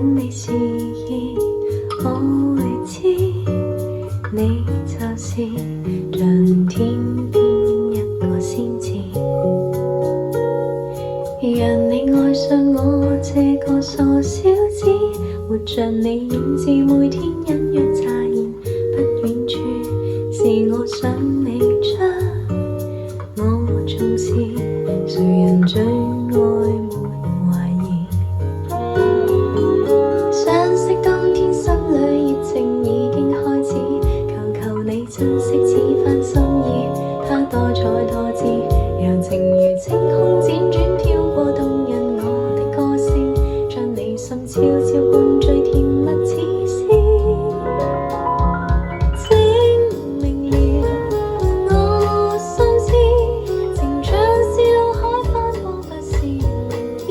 等你示意，我會知你就是像天邊一個仙子，讓你愛上我這個傻小子，活着你影子，每天隱約乍現不遠處，是我想你將我重視，誰人最愛沒懷疑，相識當天心裏熱情已經開始，求求你珍惜此番心意，他多才多姿，柔情如清空輾轉跳過動人我的歌聲，將你心悄悄灌醉甜蜜似詩，證明了我心思，情像是腦海翻波不是漣漪，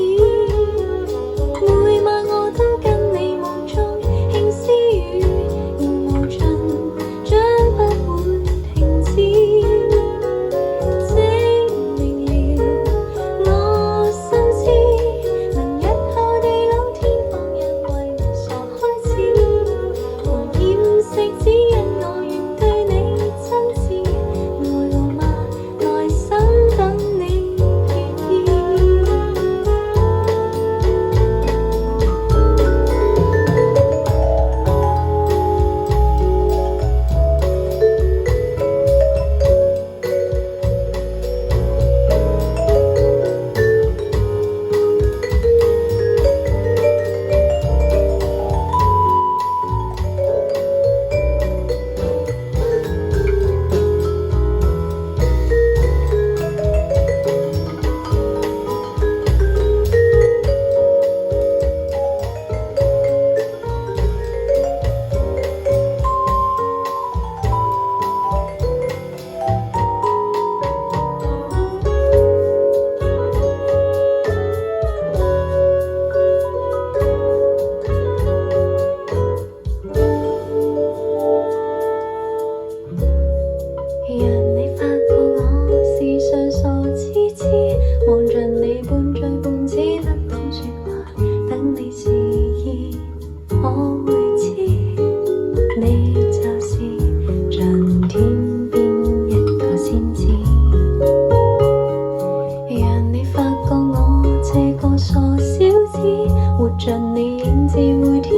每晚我都跟你夢中輕私語，言無盡將不會停止，證明了我心思，能日後地老天荒因為我傻開始，無掩飾只因我願對你真摯，愛我嗎？耐心等你願意。讓你發覺我時常傻痴痴，望着你半醉半知不懂說話，等你示意，我會知你就是像天邊一個仙子，讓你發覺我這個傻小子，活着你影子，每天